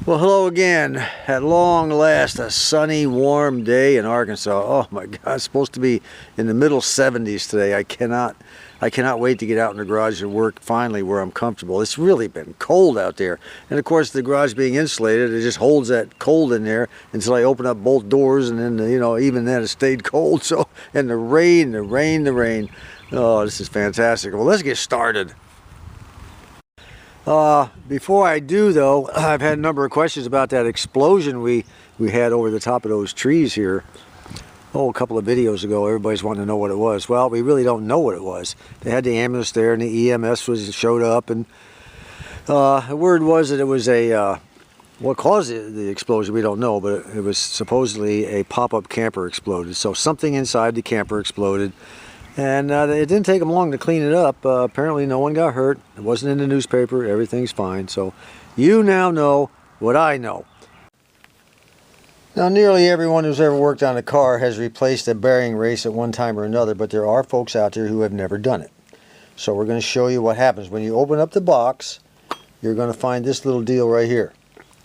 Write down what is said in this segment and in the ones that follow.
Well, hello again. At long last, a sunny, warm day in Arkansas. Oh my God, it's supposed to be in the middle 70s today. I cannot wait to get out in the garage and work finally where I'm comfortable. It's really been cold out there. And of course, the garage being insulated, it just holds that cold in there until I open up both doors, and then, even then it stayed cold. So, and the rain. Oh, this is fantastic. Well, let's get started. Before I do, though, I've had a number of questions about that explosion we had over the top of those trees here. Oh, a couple of videos ago, everybody's wanting to know what it was. Well, we really don't know what it was. They had the ambulance there, and the EMS showed up, and the word was that it was what caused the explosion, we don't know, but it was supposedly a pop-up camper exploded. So something inside the camper exploded. And it didn't take them long to clean it up. Apparently no one got hurt. It wasn't in the newspaper. Everything's fine. So you now know what I know. Now, nearly everyone who's ever worked on a car has replaced a bearing race at one time or another, but there are folks out there who have never done it. So we're going to show you what happens. When you open up the box, you're going to find this little deal right here.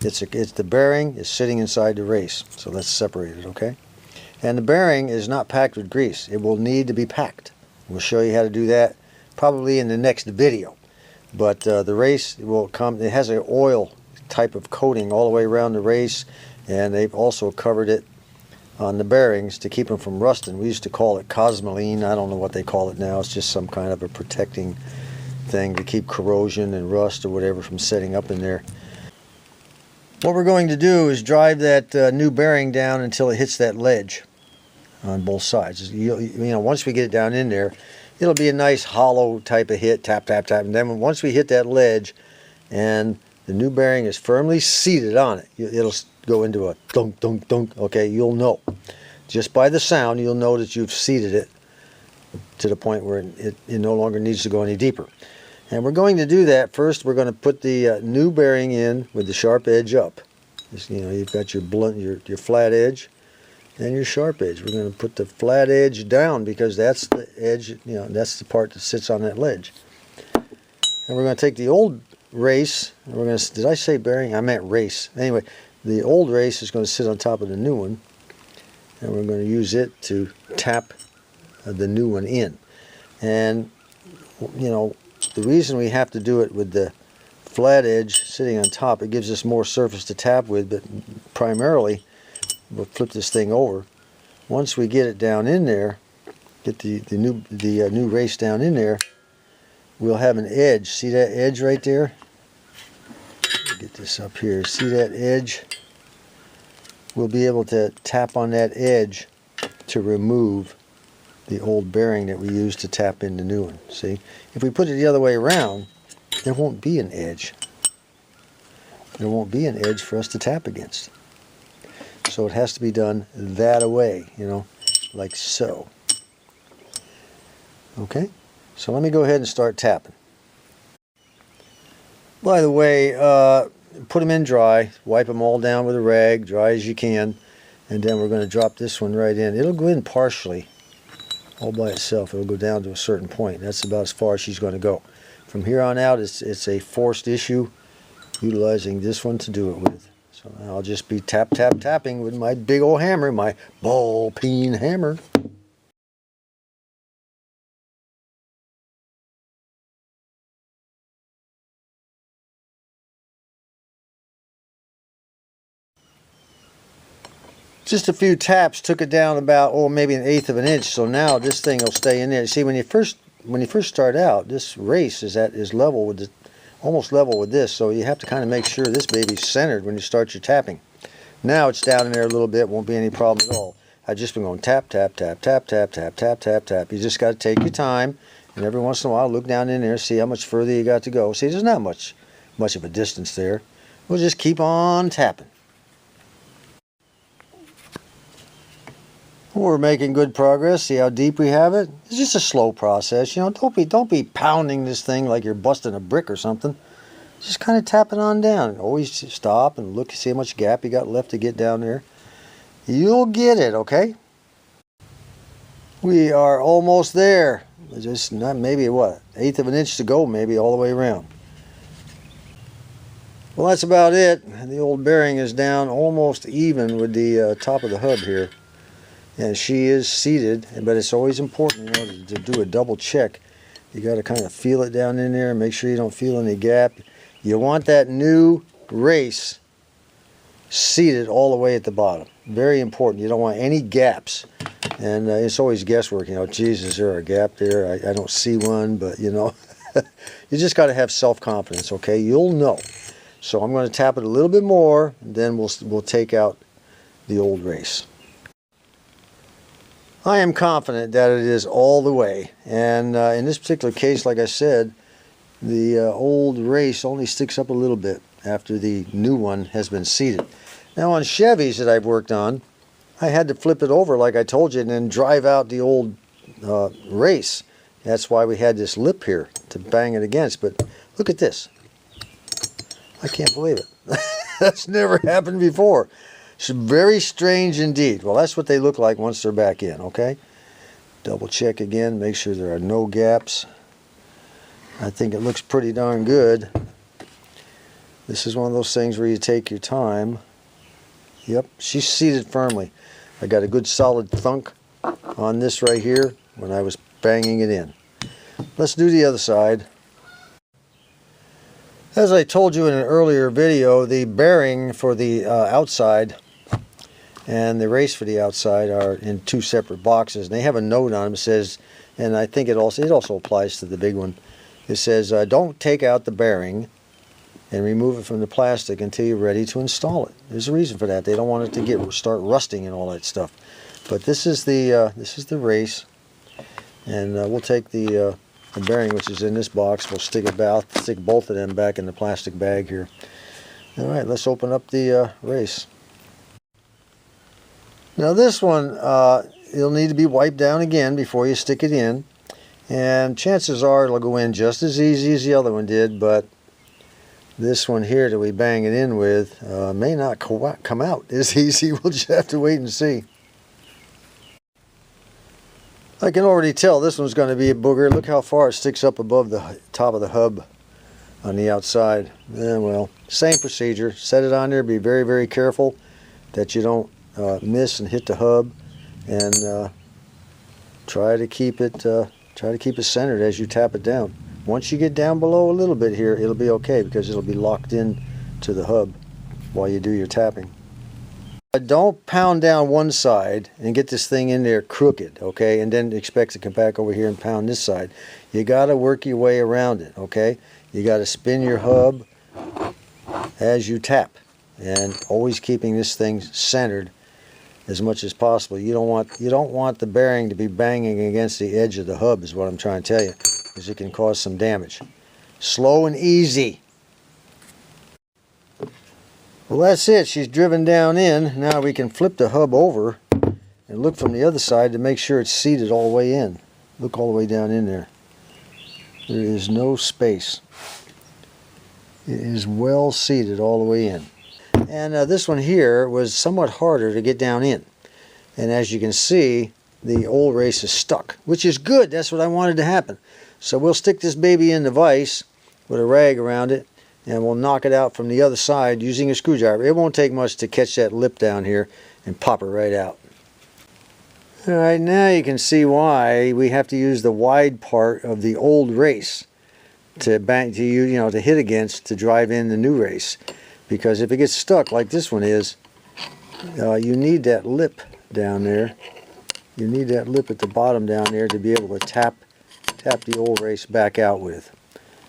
It's the bearing is sitting inside the race. So let's separate it, okay? And the bearing is not packed with grease. It will need to be packed. We'll show you how to do that probably in the next video. But the race will come, it has an oil type of coating all the way around the race, and they've also covered it on the bearings to keep them from rusting. We used to call it cosmoline. I don't know what they call it now. It's just some kind of a protecting thing to keep corrosion and rust or whatever from setting up in there. What we're going to do is drive that new bearing down until it hits that ledge on both sides. Once we get it down in there, it'll be a nice hollow type of hit, tap, tap, tap. And then once we hit that ledge and the new bearing is firmly seated on it, it'll go into a dunk, dunk, dunk. Okay, you'll know. Just by the sound, you'll know that you've seated it to the point where it no longer needs to go any deeper. And we're going to do that. First, we're going to put the new bearing in with the sharp edge up. You've got your blunt, your flat edge, and your sharp edge. We're going to put the flat edge down because that's the edge, that's the part that sits on that ledge. And we're going to take the old race, and we're going to, did I say bearing? I meant race. Anyway, the old race is going to sit on top of the new one, and we're going to use it to tap the new one in. And, the reason we have to do it with the flat edge sitting on top, it gives us more surface to tap with, but primarily, we'll flip this thing over. Once we get it down in there, get the new race down in there, we'll have an edge. See that edge right there? Get this up here. See that edge? We'll be able to tap on that edge to remove the old bearing that we used to tap in the new one. See? If we put it the other way around, there won't be an edge. There won't be an edge for us to tap against. So it has to be done that way, like so. Okay? So let me go ahead and start tapping. By the way, put them in dry. Wipe them all down with a rag, dry as you can. And then we're going to drop this one right in. It'll go in partially, all by itself. It'll go down to a certain point. That's about as far as she's going to go. From here on out, it's a forced issue, utilizing this one to do it with. So I'll just be tap, tap, tapping with my big old hammer, my ball-peen hammer. Just a few taps took it down about, maybe 1/8 of an inch. So now this thing will stay in there. See, when you first start out, this race is level with almost level with this. So you have to kind of make sure this baby's centered when you start your tapping. Now it's down in there a little bit, won't be any problem at all. I've just been going tap, tap, tap, tap, tap, tap, tap, tap, tap. You just got to take your time, and every once in a while look down in there, see how much further you got to go. See, there's not much of a distance there. We'll just keep on tapping. We're making good progress. See how deep we have it? It's just a slow process. Don't be pounding this thing like you're busting a brick or something. Just kind of tap it on down. Always stop and look, see how much gap you got left to get down there. You'll get it, okay? We are almost there. Just not maybe what, 1/8 of an inch to go, maybe all the way around. Well, that's about it. The old bearing is down almost even with the top of the hub here. And she is seated, but it's always important, you know, to do a double check. You got to kind of feel it down in there and make sure you don't feel any gap. You want that new race seated all the way at the bottom. Very important. You don't want any gaps. And it's always guesswork, you know, geez, is there a gap there? I don't see one, but you know, you just got to have self-confidence, okay? You'll know. So I'm going to tap it a little bit more, and then we'll take out the old race. I am confident that it is all the way, and in this particular case, like I said, the old race only sticks up a little bit after the new one has been seated. Now on Chevys that I've worked on, I had to flip it over like I told you and then drive out the old race. That's why we had this lip here to bang it against. But look at this. I can't believe it. That's never happened before. It's very strange indeed. Well, that's what they look like once they're back in, okay? Double check again, make sure there are no gaps. I think it looks pretty darn good. This is one of those things where you take your time. Yep, she's seated firmly. I got a good solid thunk on this right here when I was banging it in. Let's do the other side. As I told you in an earlier video, the bearing for the outside and the race for the outside are in two separate boxes. And they have a note on them that says, and I think it also applies to the big one. It says, don't take out the bearing and remove it from the plastic until you're ready to install it. There's a reason for that. They don't want it to start rusting and all that stuff. But this is the race, and we'll take the bearing which is in this box. We'll stick both of them back in the plastic bag here. All right, let's open up the race. Now this one, it'll need to be wiped down again before you stick it in, and chances are it'll go in just as easy as the other one did, but this one here that we bang it in with may not come out as easy. We'll just have to wait and see. I can already tell this one's going to be a booger. Look how far it sticks up above the top of the hub on the outside. Well, same procedure. Set it on there. Be very, very careful that you don't miss and hit the hub, and try to keep it centered as you tap it down. Once you get down below a little bit here, it'll be okay because it'll be locked in to the hub while you do your tapping. Don't pound down one side and get this thing in there crooked, okay, and then expect to come back over here and pound this side. You got to work your way around it, okay? You got to spin your hub as you tap, and always keeping this thing centered as much as possible. You don't want the bearing to be banging against the edge of the hub, is what I'm trying to tell you, because it can cause some damage. Slow and easy. Well, that's it. She's driven down in. Now we can flip the hub over and look from the other side to make sure it's seated all the way in. Look all the way down in there. There is no space. It is well seated all the way in. And this one here was somewhat harder to get down in. And as you can see, the old race is stuck, which is good. That's what I wanted to happen. So we'll stick this baby in the vise with a rag around it, and we'll knock it out from the other side using a screwdriver. It won't take much to catch that lip down here and pop it right out. Alright, now you can see why we have to use the wide part of the old race to hit against to drive in the new race. Because if it gets stuck like this one is, you need that lip down there. You need that lip at the bottom down there to be able to tap the old race back out with.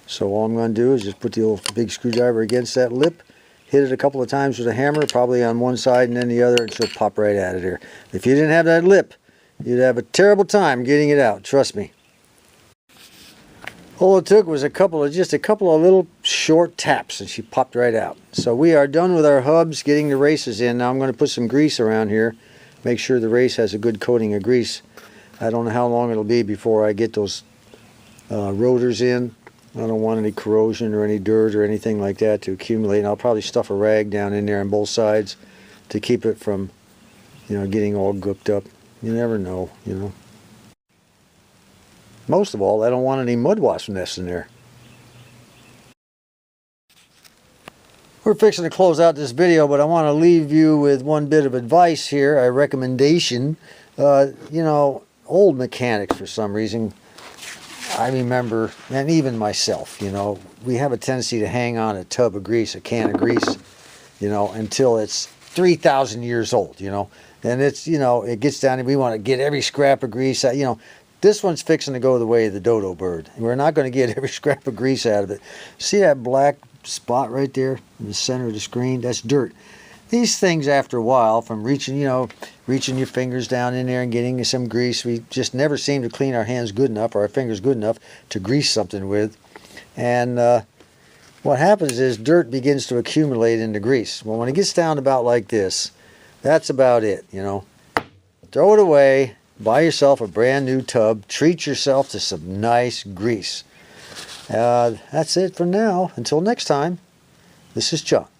So all I'm going to do is just put the old big screwdriver against that lip, hit it a couple of times with a hammer, probably on one side and then the other, and she'll pop right out of there. If you didn't have that lip, you'd have a terrible time getting it out, trust me. All it took was just a couple of little short taps, and she popped right out. So we are done with our hubs, getting the races in. Now I'm going to put some grease around here, make sure the race has a good coating of grease. I don't know how long it'll be before I get those rotors in. I don't want any corrosion or any dirt or anything like that to accumulate. And I'll probably stuff a rag down in there on both sides to keep it from, getting all gooked up. You never know, Most of all, I don't want any mud wasp nests in there. We're fixing to close out this video, but I want to leave you with one bit of advice here, a recommendation. You know, old mechanics, for some reason, I remember, and even myself, you know, we have a tendency to hang on a tub of grease, a can of grease, you know, until it's 3,000 years old, you know. And it's, you know, it gets down and we want to get every scrap of grease out, you know. This one's fixing to go the way of the dodo bird. We're not going to get every scrap of grease out of it. See that black spot right there in the center of the screen? That's dirt. These things, after a while, from reaching, you know, reaching your fingers down in there and getting some grease, we just never seem to clean our hands good enough or our fingers good enough to grease something with. And what happens is dirt begins to accumulate into grease. Well, when it gets down about like this, that's about it, you know. Throw it away. Buy yourself a brand new tub. Treat yourself to some nice grease. That's it for now. Until next time, this is Chuck.